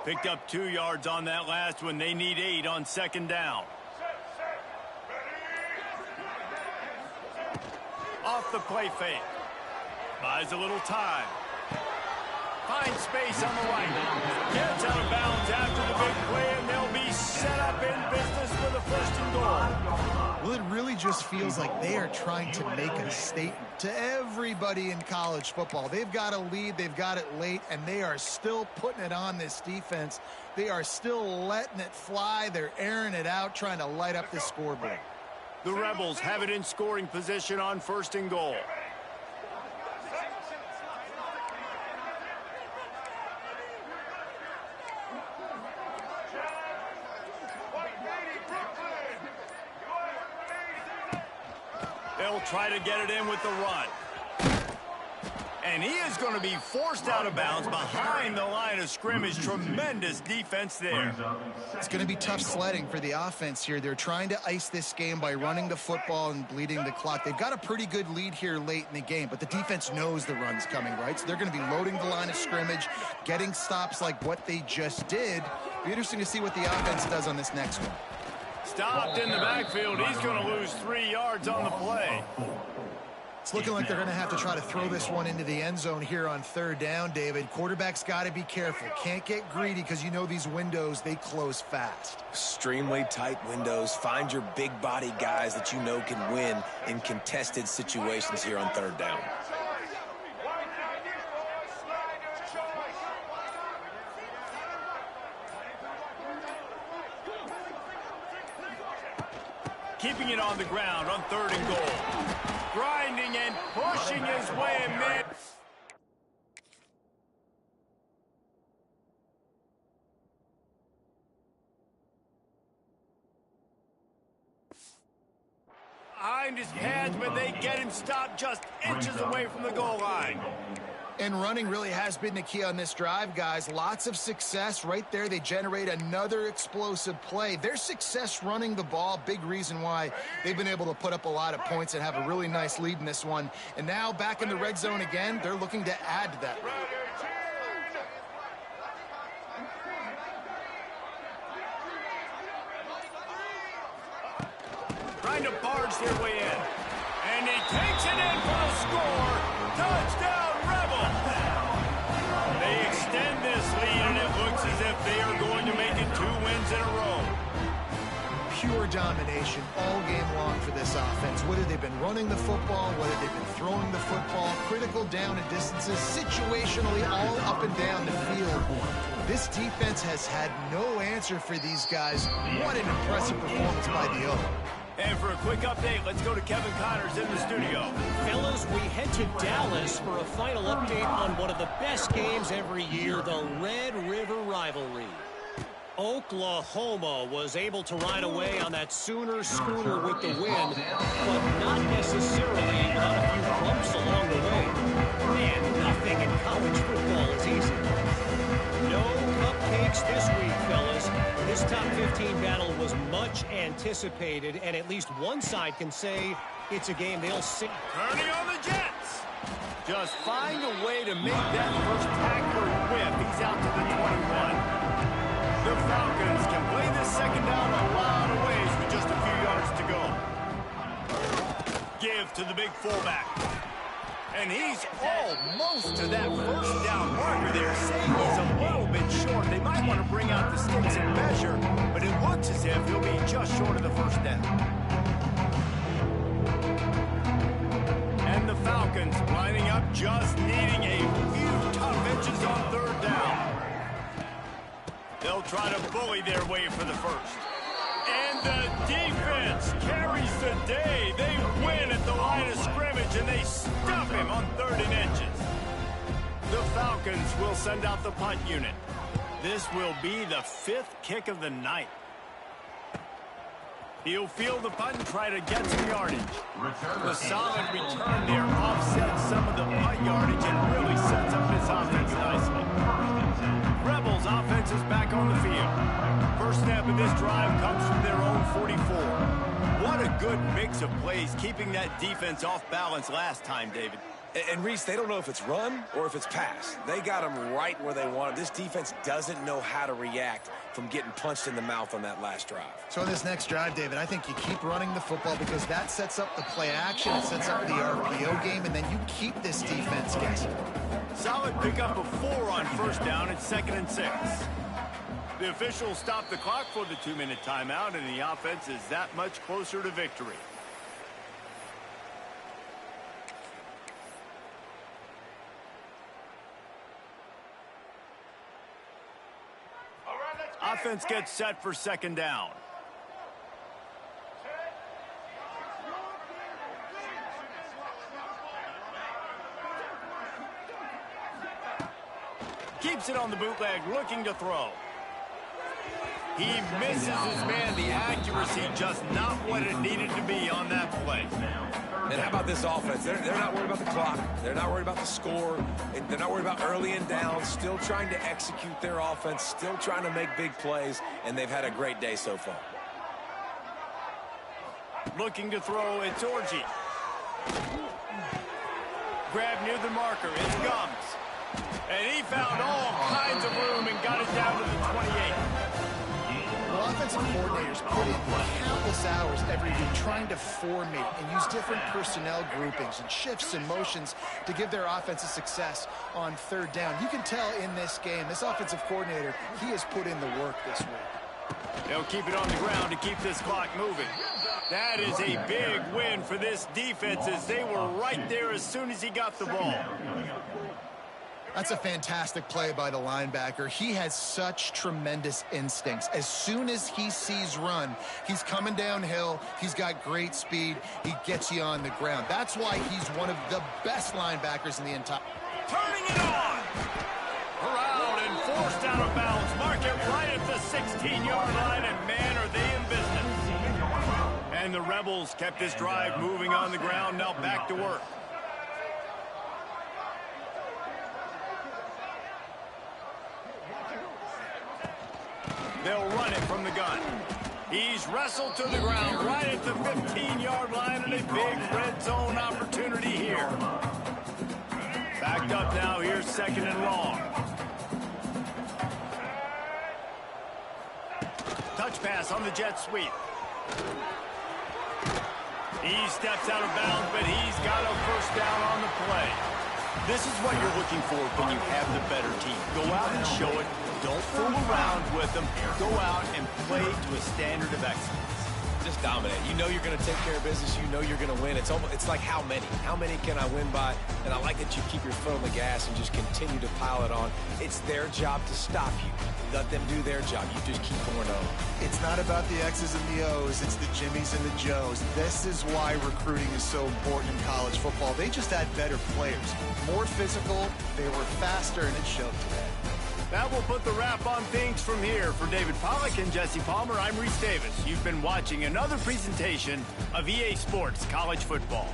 Picked up 2 yards on that last one. They need 8 on second down. Off the play fake. Buys a little time. Finds space on the right. Gets out of bounds after the big play, and they'll be set up in business for the first and goal. Well, it really just feels like they are trying to make a statement to everybody in college football. They've got a lead, they've got it late, and they are still putting it on this defense. They are still letting it fly. They're airing it out, trying to light up the scoreboard. The Rebels have it in scoring position on first and goal. They'll try to get it in with the run. And he is going to be forced out of bounds behind the line of scrimmage. Tremendous defense there. It's going to be tough sledding for the offense here. They're trying to ice this game by running the football and bleeding the clock. They've got a pretty good lead here late in the game, but the defense knows the run's coming, right? So they're going to be loading the line of scrimmage, getting stops like what they just did. Be interesting to see what the offense does on this next one. Stopped in the backfield. He's going to lose 3 yards on the play. It's looking like they're going to have to try to throw this one into the end zone here on third down, David. Quarterback's got to be careful. Can't get greedy because you know these windows, they close fast. Extremely tight windows. Find your big body guys that you know can win in contested situations here on third down. Keeping it on the ground on third and goal. Grinding and pushing his way in mid. Behind his pads, but they get him stopped just inches away from the goal line. And running really has been the key on this drive, guys. Lots of success right there. They generate another explosive play. Their success running the ball, big reason why they've been able to put up a lot of points and have a really nice lead in this one. And now back in the red zone again, they're looking to add to that lead. Trying to barge their way in. And he takes it in for the score. Touchdown, Rebels! They extend this lead, and it looks as if they are going to make it 2 wins in a row. Pure domination all game long for this offense. Whether they've been running the football, whether they've been throwing the football, critical down and distances, situationally all up and down the field. This defense has had no answer for these guys. What an impressive performance by the O. And for a quick update, let's go to Kevin Connors in the studio. Fellas, we head to Dallas for a final update on one of the best games every year, the Red River rivalry. Oklahoma was able to ride away on that Sooner schooner with the win, but not necessarily without a few bumps along the way. Man, nothing in college football is easy. No cupcakes this week, fellas. This top 15 battle was much anticipated, and at least one side can say it's a game they'll sing. Turning on the Jets. Just find a way to make that first tackler whip. He's out to the 21. The Falcons can play this second down a lot of ways with just a few yards to go. Give to the big fullback. And he's almost to that first down marker there, saying he's a little bit short. They might want to bring out the sticks and measure, but it looks as if he'll be just short of the first down. And the Falcons lining up, just needing a few tough inches on third down. They'll try to bully their way for the first. And the defense carries the day. They win at the line of scrimmage, and they stuff him on 3rd and inches. The Falcons will send out the punt unit. This will be the 5th kick of the night. He'll field the punt and try to get some yardage. The solid return there offsets some of the punt yardage and really sets up his offense nicely. Rebels offense is back on the field. First snap of this drive comes from their own 44. What a good mix of plays, keeping that defense off balance last time, David. And Reese, they don't know if it's run or if it's pass. They got them right where they want it. This defense doesn't know how to react from getting punched in the mouth on that last drive. So in this next drive, David, I think you keep running the football because that sets up the play action, it sets up the RPO game, and then you keep this defense guessing. Solid pickup of 4 on first down at 2nd and 6. The officials stop the clock for the 2-minute timeout, and the offense is that much closer to victory. Offense gets set for 2nd down. Keeps it on the bootleg, looking to throw. He misses his man. The accuracy just not what it needed to be on that play. And how about this offense? They're not worried about the clock. They're not worried about the score. And they're not worried about early and down. Still trying to execute their offense. Still trying to make big plays. And they've had a great day so far. Looking to throw, it's Orji. Grab near the marker, it's Gums. And he found all kinds of room and got it down to the 28. Well, offensive coordinators put in countless hours every week trying to formate and use different personnel groupings and shifts and motions to give their offensive success on 3rd down. You can tell in this game, this offensive coordinator, he has put in the work this week. They'll keep it on the ground to keep this clock moving. That is a big win for this defense as they were right there as soon as he got the ball. That's a fantastic play by the linebacker. He has such tremendous instincts. As soon as he sees run, he's coming downhill. He's got great speed. He gets you on the ground. That's why he's one of the best linebackers in the entire... Turning it on! Around and forced out of bounds. Mark it right at the 16-yard line, and man, are they in business. And the Rebels kept this drive moving on the ground. Now back to work. They'll run it from the gun. He's wrestled to the ground right at the 15-yard line, and a big red zone opportunity here. Backed up now, here's 2nd and long. Touch pass on the jet sweep. He steps out of bounds, but he's got a first down on the play. This is what you're looking for when you have the better team. Go out and show it. Don't fool around with them. Go out and play to a standard of excellence. Just dominate. You know you're going to take care of business. You know you're going to win. It's like how many? How many can I win by? And I like that you keep your foot on the gas and just continue to pile it on. It's their job to stop you. Let them do their job. You just keep going on. It's not about the X's and the O's. It's the Jimmies and the Joes. This is why recruiting is so important in college football. They just had better players. More physical. They were faster, and it showed today. That will put the wrap on things from here. For David Pollack and Jesse Palmer, I'm Reese Davis. You've been watching another presentation of EA Sports College Football.